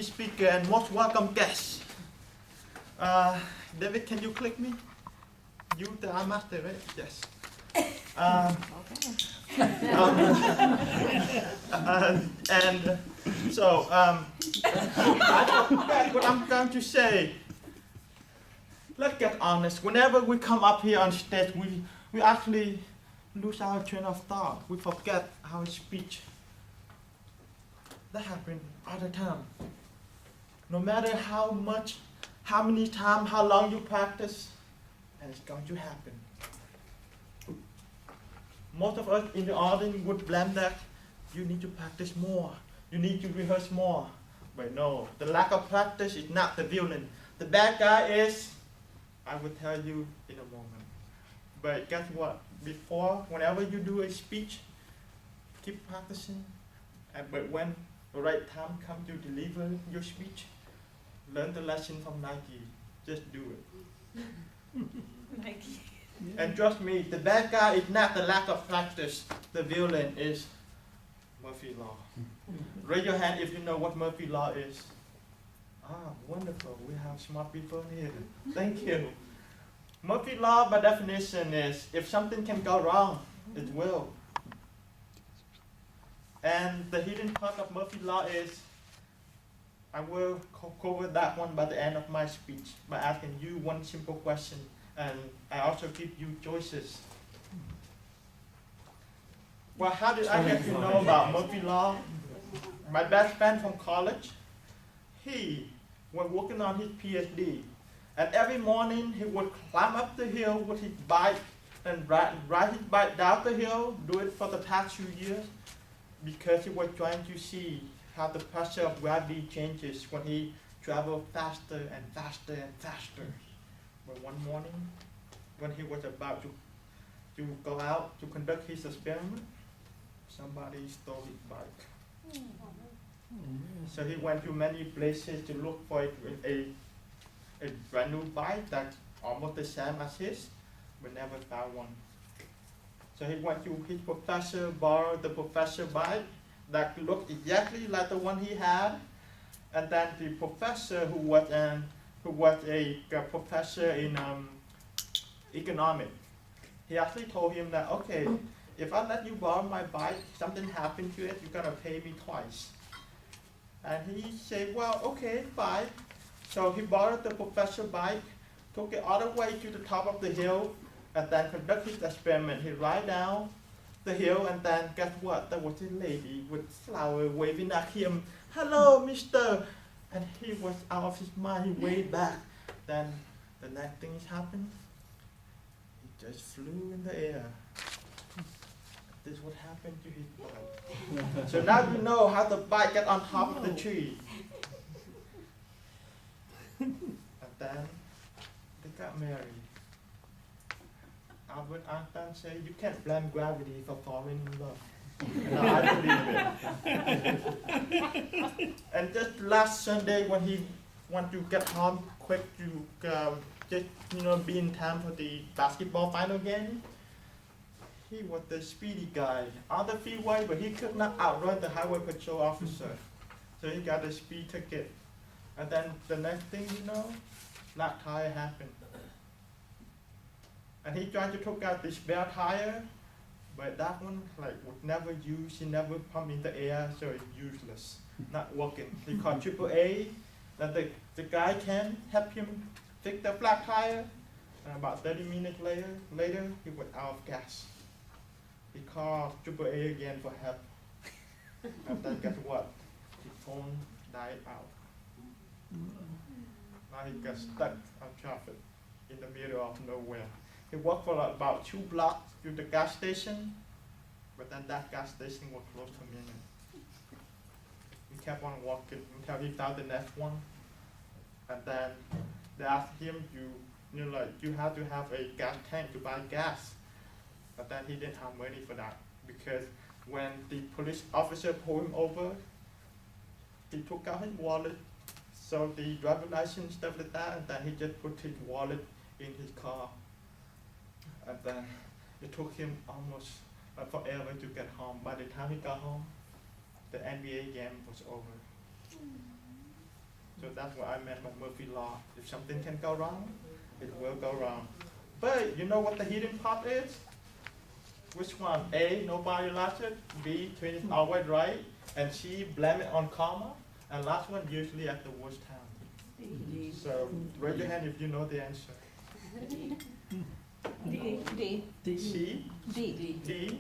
speaker and most welcome guest. David, can you click me? You the eye master, right? Yes. And so, what I'm going to say, let's get honest. Whenever we come up here on stage, we actually lose our train of thought. We forget our speech. That happens all the time. No matter how much, how many times, how long you practice, and it's going to happen. Most of us in the audience would blame that you need to practice more. You need to rehearse more. But no, the lack of practice is not the villain. The bad guy is, I will tell you in a moment. But guess what? Whenever you do a speech, keep practicing. But when the right time comes to deliver your speech, learn the lesson from Nike. Just do it. Nike. And trust me, the bad guy is not the lack of practice. The villain is Murphy Law. Raise your hand if you know what Murphy Law is. Ah, wonderful. We have smart people here. Thank you. Murphy Law, by definition, is if something can go wrong, it will. And the hidden part of Murphy Law is, I will cover that one by the end of my speech by asking you one simple question. And I also give you choices. Well, how did I get to know about Murphy Law? My best friend from college, he was working on his PhD. And every morning he would climb up the hill with his bike and ride his bike down the hill, do it for the past few years, because he was trying to see how the pressure of gravity changes when he travels faster and faster and faster. But one morning, when he was about to go out to conduct his experiment, somebody stole his bike. So he went to many places to look for a brand new bike that's almost the same as his, but never found one. So he went to his professor, borrowed the professor's bike that looked exactly like the one he had, and then the professor, who was a professor in economics, he actually told him that, okay, if I let you borrow my bike, something happened to it, you're gonna pay me twice. And he said, well, okay, fine. So he borrowed the professor's bike, took it all the way to the top of the hill, and then conducted his experiment. He ride down the hill, and then guess what? There was a lady with flower waving at him. Hello, mister. And he was out of his mind. He waved back. Then the next thing happened. He just flew in the air. This is what happened to his bike. So now you know how the bike got on top of the tree. And then they got married. Albert Einstein said, you can't blame gravity for falling in love. No, I believe it. And just last Sunday, when he wanted to get home quick to just be in time for the basketball final game, he was the speedy guy on the freeway, but he could not outrun the highway patrol officer. So he got a speed ticket. And then the next thing you know, flat tire happened. And he tried to take out the spare tire, but that one was never used. He never pumped in the air, so it's useless, not working. He called AAA, then the guy can help him fix the flat tire. And about 30 minutes later, he was out of gas. He called AAA again for help. And then guess what? His phone died out. Now he got stuck on traffic in the middle of nowhere. He walked for about 2 blocks to the gas station, but then that gas station was closed for a minute. He kept on walking until he found the next one. And then they asked him you have to have a gas tank to buy gas. But then he didn't have money for that, because when the police officer pulled him over, he took out his wallet, so the driver's license, stuff like that, and then he just put his wallet in his car. And then it took him almost forever to get home. By the time he got home, the NBA game was over. So that's what I meant by Murphy Law. If something can go wrong, it will go wrong. But you know what the hidden part is? Which one? A, nobody likes it. B, Tuyen is always right. And C, blame it on karma. And last one, usually at the worst time. So raise your hand if you know the answer. D. C, D. D, D.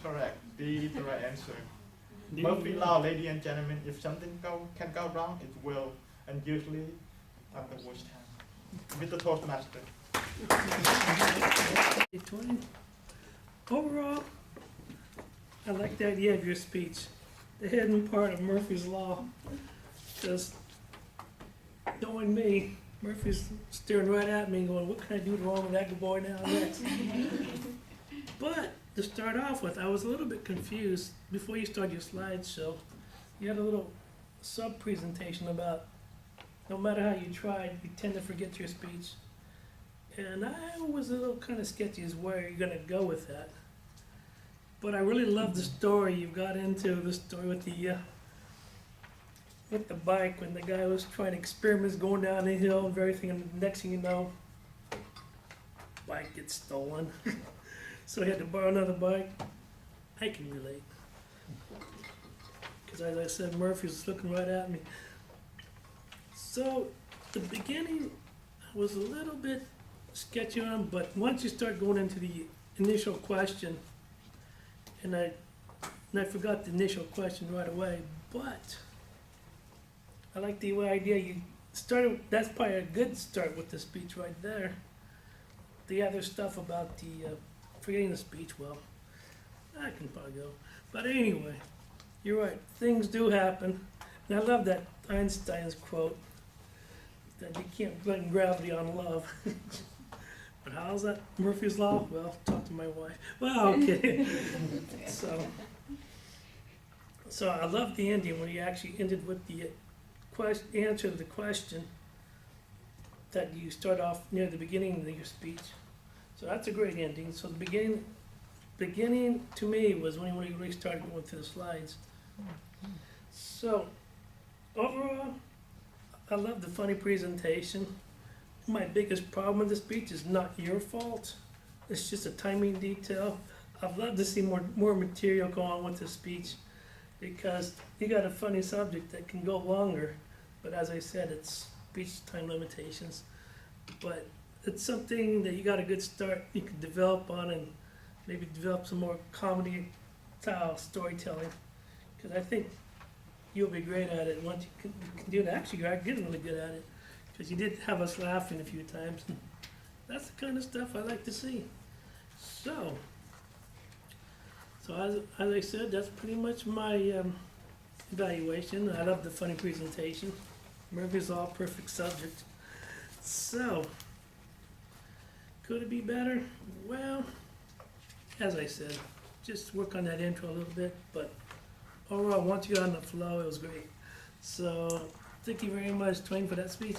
Correct. D is the right answer. Murphy Law, ladies and gentlemen, if something can go wrong, it will. And usually at the worst time. Mr. Toastmaster. Hey, Tuyen. Overall, I like the idea of your speech. The hidden part of Murphy's Law. Just knowing me, Murphy's staring right at me going, what can I do wrong with that good boy now next? But to start off with, I was a little bit confused before you started your slideshow. You had a little sub-presentation about no matter how you tried, you tend to forget your speech. And I was a little kind of sketchy as where you're gonna go with that. But I really love the story you got into, the story with the bike when the guy was trying to experiment going down the hill and everything, and the next thing you know, bike gets stolen. So he had to borrow another bike. I can relate. Because as I said, Murphy was looking right at me. So the beginning was a little bit sketchy on, but once you start going into the initial question, and I forgot the initial question right away, but I like the idea you started. That's probably a good start with the speech right there. The other stuff about the forgetting the speech, well, I can probably go. But anyway, you're right. Things do happen, and I love that Einstein's quote that you can't blame gravity on love. But how's that Murphy's Law? Well, talk to my wife. Well, okay. So I love the ending when he actually ended with the answer to the question that you start off near the beginning of your speech. So that's a great ending. So the beginning to me was when you really started going through the slides. So overall, I love the funny presentation. My biggest problem with the speech is not your fault. It's just a timing detail. I'd love to see more material go on with the speech because you got a funny subject that can go longer. But as I said, it's speech time limitations. But it's something that you got a good start you can develop on and maybe develop some more comedy style storytelling. Because I think you'll be great at it once you can do it. Actually, you're getting really good at it. Because you did have us laughing a few times. And that's the kind of stuff I like to see. So as I said, that's pretty much my evaluation. I love the funny presentation. Murphy's Law, perfect subject. So, could it be better? Well, as I said, just work on that intro a little bit. But overall, once you got on the flow, it was great. So, thank you very much, Tuyen, for that speech.